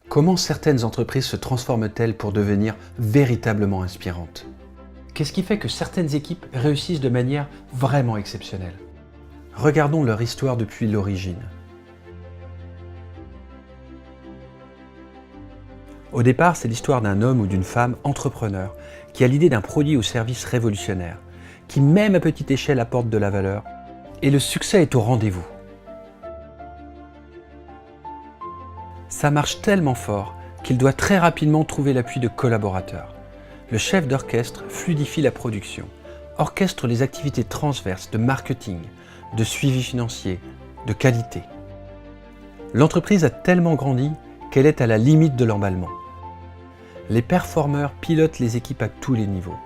Comment certaines entreprises se transforment-elles pour devenir véritablement inspirantes? Qu'est-ce qui fait que certaines équipes réussissent de manière vraiment exceptionnelle? Regardons leur histoire depuis l'origine. Au départ, c'est l'histoire d'un homme ou d'une femme entrepreneur qui a l'idée d'un produit ou service révolutionnaire, qui même à petite échelle apporte de la valeur, et le succès est au rendez-vous. Ça marche tellement fort qu'il doit très rapidement trouver l'appui de collaborateurs. Le chef d'orchestre fluidifie la production, orchestre les activités transverses de marketing, de suivi financier, de qualité. L'entreprise a tellement grandi qu'elle est à la limite de l'emballement. Les performeurs pilotent les équipes à tous les niveaux.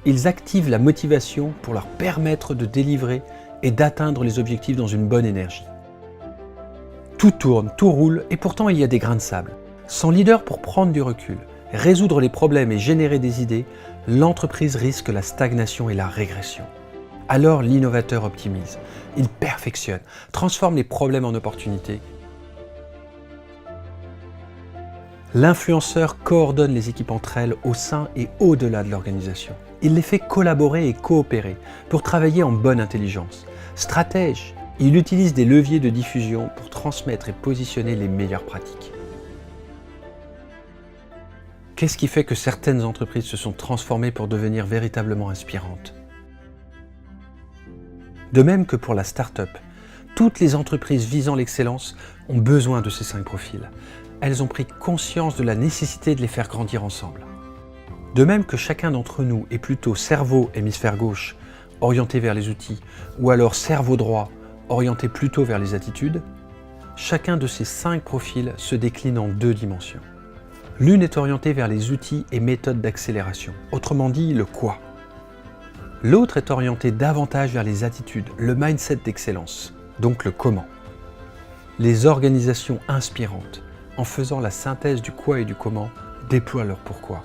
Ils activent la motivation pour leur permettre de délivrer et d'atteindre les objectifs dans une bonne énergie. Tout tourne, tout roule et pourtant il y a des grains de sable. Sans leader pour prendre du recul, résoudre les problèmes et générer des idées, l'entreprise risque la stagnation et la régression. Alors l'innovateur optimise, il perfectionne, transforme les problèmes en opportunités. L'influenceur coordonne les équipes entre elles au sein et au-delà de l'organisation. Il les fait collaborer et coopérer pour travailler en bonne intelligence. Stratège, il utilise des leviers de diffusion pour transmettre et positionner les meilleures pratiques. Qu'est-ce qui fait que certaines entreprises se sont transformées pour devenir véritablement inspirantes? De même que pour la start-up, toutes les entreprises visant l'excellence ont besoin de ces 5 profils. Elles ont pris conscience de la nécessité de les faire grandir ensemble. De même que chacun d'entre nous est plutôt cerveau hémisphère gauche, orienté vers les outils, ou alors cerveau droit, orienté plutôt vers les attitudes, chacun de ces 5 profils se décline en 2 dimensions. L'une est orientée vers les outils et méthodes d'accélération, autrement dit le quoi. L'autre est orientée davantage vers les attitudes, le mindset d'excellence, donc le comment. Les organisations inspirantes, en faisant la synthèse du quoi et du comment, déploient leur pourquoi,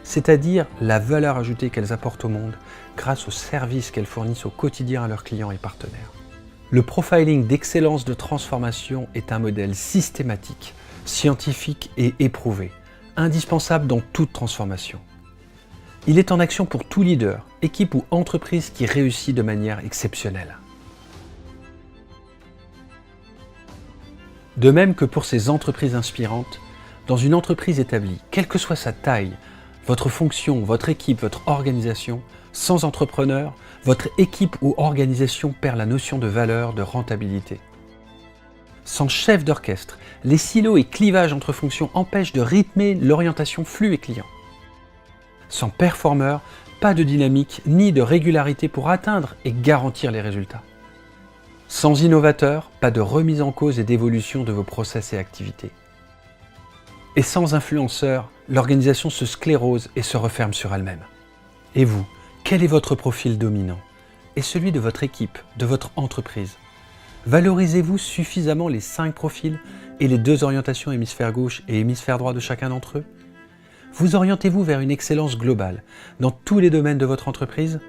c'est-à-dire la valeur ajoutée qu'elles apportent au monde grâce aux services qu'elles fournissent au quotidien à leurs clients et partenaires. Le profiling d'excellence de transformation est un modèle systématique, scientifique et éprouvé, indispensable dans toute transformation. Il est en action pour tout leader, équipe ou entreprise qui réussit de manière exceptionnelle. De même que pour ces entreprises inspirantes, dans une entreprise établie, quelle que soit sa taille, votre fonction, votre équipe, votre organisation, sans entrepreneur, votre équipe ou organisation perd la notion de valeur, de rentabilité. Sans chef d'orchestre, les silos et clivages entre fonctions empêchent de rythmer l'orientation flux et client. Sans performeur, pas de dynamique ni de régularité pour atteindre et garantir les résultats. Sans innovateur, pas de remise en cause et d'évolution de vos process et activités. Et sans influenceur, l'organisation se sclérose et se referme sur elle-même. Et vous, quel est votre profil dominant? Et celui de votre équipe, de votre entreprise? Valorisez-vous suffisamment les 5 profils et les 2 orientations hémisphère gauche et hémisphère droit de chacun d'entre eux? Vous orientez-vous vers une excellence globale dans tous les domaines de votre entreprise?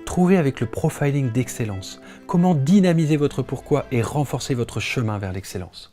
Trouvez avec le profiling d'excellence comment dynamiser votre pourquoi et renforcer votre chemin vers l'excellence.